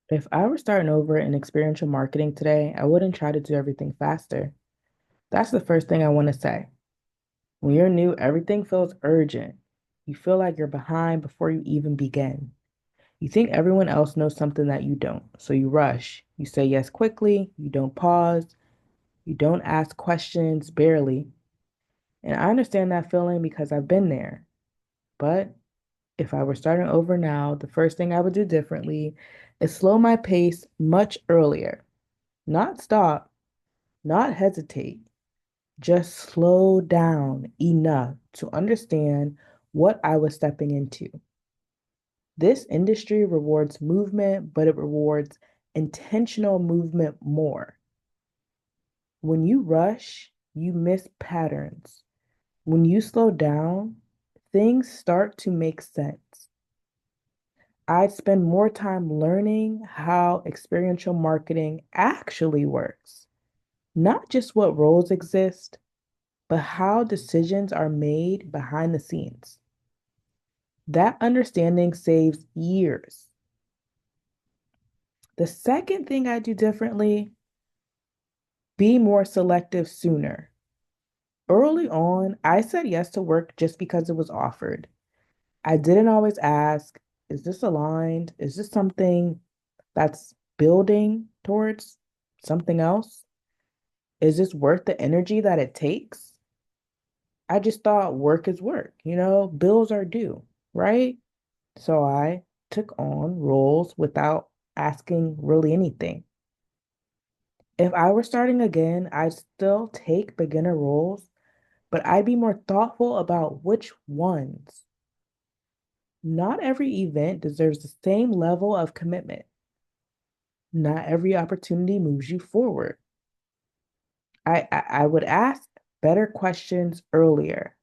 If I were starting over in experiential marketing today, I wouldn't try to do everything faster. That's the first thing I want to say. When you're new, everything feels urgent. You feel like you're behind before you even begin. You think everyone else knows something that you don't, so you rush. You say yes quickly, you don't pause, you don't ask questions, barely. And I understand that feeling because I've been there. But if I were starting over now, the first thing I would do differently is slow my pace much earlier. Not stop, not hesitate, just slow down enough to understand what I was stepping into. This industry rewards movement, but it rewards intentional movement more. When you rush, you miss patterns. When you slow down, things start to make sense. I'd spend more time learning how experiential marketing actually works, not just what roles exist, but how decisions are made behind the scenes. That understanding saves years. The second thing I do differently, be more selective sooner. Early on, I said yes to work just because it was offered. I didn't always ask, is this aligned? Is this something that's building towards something else? Is this worth the energy that it takes? I just thought work is work, bills are due, right? So I took on roles without asking really anything. If I were starting again, I'd still take beginner roles, but I'd be more thoughtful about which ones. Not every event deserves the same level of commitment. Not every opportunity moves you forward. I would ask better questions earlier.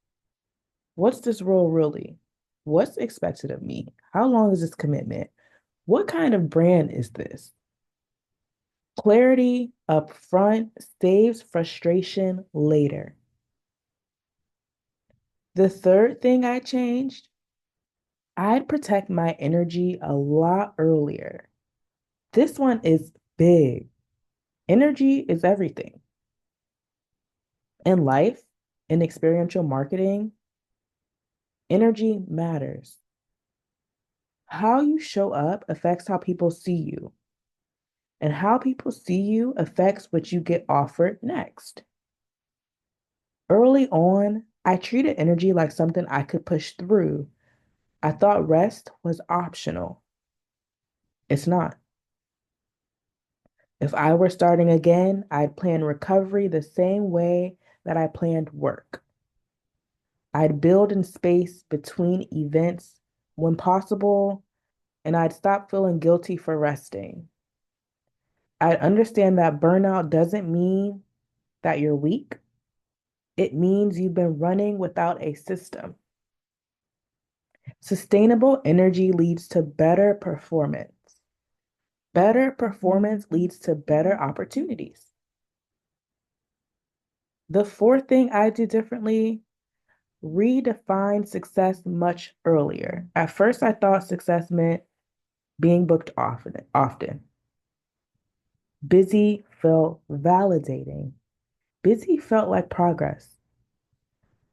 What's this role really? What's expected of me? How long is this commitment? What kind of brand is this? Clarity up front saves frustration later. The third thing I changed, I'd protect my energy a lot earlier. This one is big. Energy is everything. In life, in experiential marketing, energy matters. How you show up affects how people see you, and how people see you affects what you get offered next. Early on, I treated energy like something I could push through. I thought rest was optional. It's not. If I were starting again, I'd plan recovery the same way that I planned work. I'd build in space between events when possible, and I'd stop feeling guilty for resting. I'd understand that burnout doesn't mean that you're weak, it means you've been running without a system. Sustainable energy leads to better performance. Better performance leads to better opportunities. The fourth thing I do differently, redefine success much earlier. At first, I thought success meant being booked often. Busy felt validating. Busy felt like progress.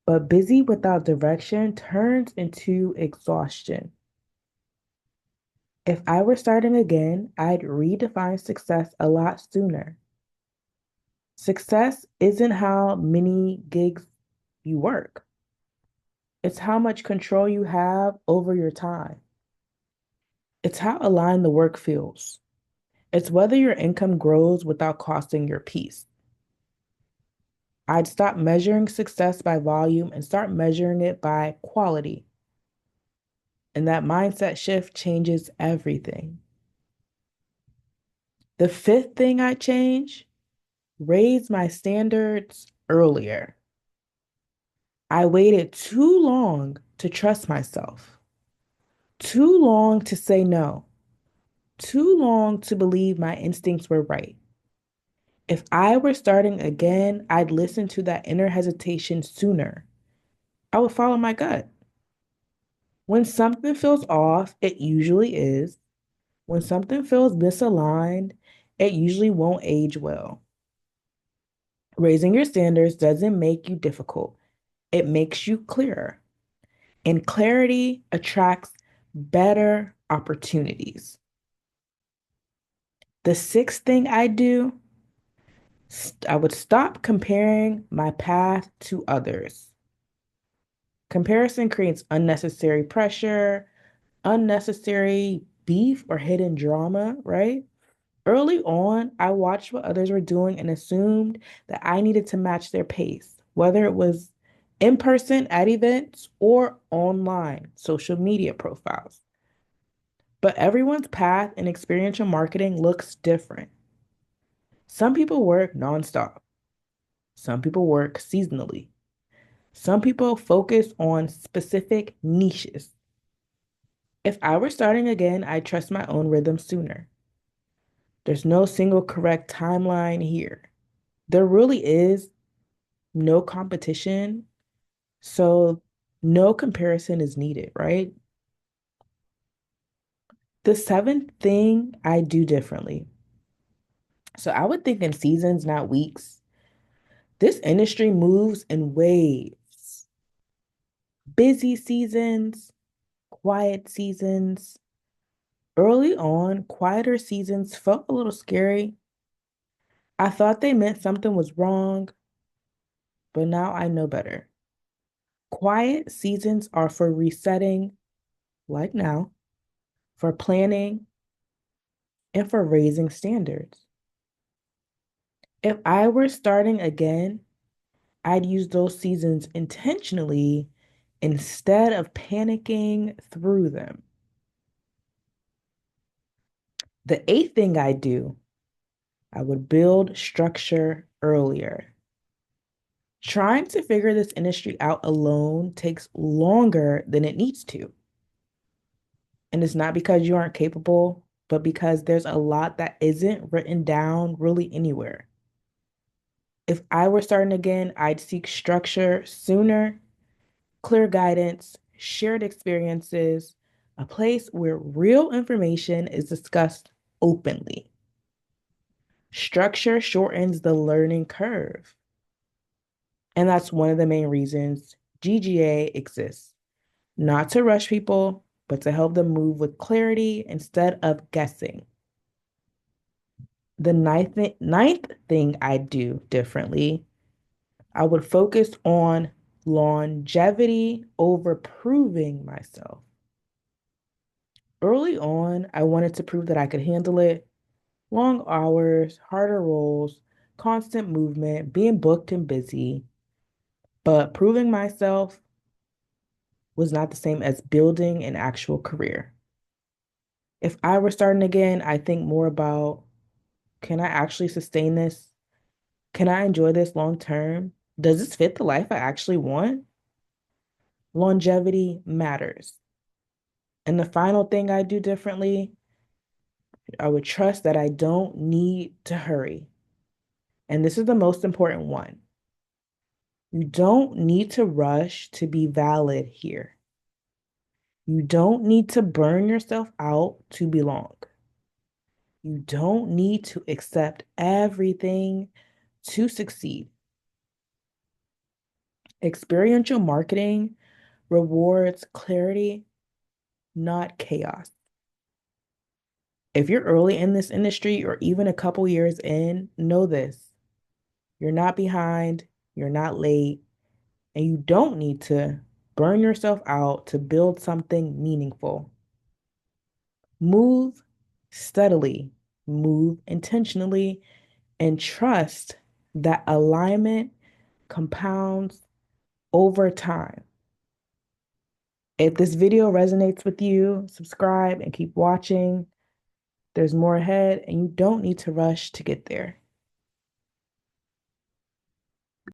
But busy without direction turns into exhaustion. If I were starting again, I'd redefine success a lot sooner. Success isn't how many gigs you work, it's how much control you have over your time. It's how aligned the work feels. It's whether your income grows without costing your peace. I'd stop measuring success by volume and start measuring it by quality. And that mindset shift changes everything. The fifth thing I change, raise my standards earlier. I waited too long to trust myself, too long to say no, too long to believe my instincts were right. If I were starting again, I'd listen to that inner hesitation sooner. I would follow my gut. When something feels off, it usually is. When something feels misaligned, it usually won't age well. Raising your standards doesn't make you difficult, it makes you clearer. And clarity attracts better opportunities. The sixth thing I do, I would stop comparing my path to others. Comparison creates unnecessary pressure, unnecessary beef or hidden drama, right? Early on, I watched what others were doing and assumed that I needed to match their pace, whether it was in person at events or online social media profiles. But everyone's path in experiential marketing looks different. Some people work nonstop, some people work seasonally, some people focus on specific niches. If I were starting again, I'd trust my own rhythm sooner. There's no single correct timeline here. There really is no competition, so no comparison is needed, right? The seventh thing I do differently. So I would think in seasons, not weeks. This industry moves in waves. Busy seasons, quiet seasons. Early on, quieter seasons felt a little scary. I thought they meant something was wrong, but now I know better. Quiet seasons are for resetting, like now, for planning, and for raising standards. If I were starting again, I'd use those seasons intentionally instead of panicking through them. The eighth thing I do, I would build structure earlier. Trying to figure this industry out alone takes longer than it needs to. And it's not because you aren't capable, but because there's a lot that isn't written down really anywhere. If I were starting again, I'd seek structure sooner, clear guidance, shared experiences, a place where real information is discussed openly. Structure shortens the learning curve. And that's one of the main reasons GGA exists. Not to rush people, but to help them move with clarity instead of guessing. The ninth thing I do differently, I would focus on longevity over proving myself. Early on, I wanted to prove that I could handle it. Long hours, harder roles, constant movement, being booked and busy. But proving myself was not the same as building an actual career. If I were starting again, I think more about, can I actually sustain this? Can I enjoy this long term? Does this fit the life I actually want? Longevity matters. And the final thing I do differently, I would trust that I don't need to hurry. And this is the most important one. You don't need to rush to be valid here. You don't need to burn yourself out to belong. You don't need to accept everything to succeed. Experiential marketing rewards clarity, not chaos. If you're early in this industry or even a couple years in, know this. You're not behind, you're not late, and you don't need to burn yourself out to build something meaningful. Move steadily, move intentionally, and trust that alignment compounds over time. If this video resonates with you, subscribe and keep watching. There's more ahead, and you don't need to rush to get there.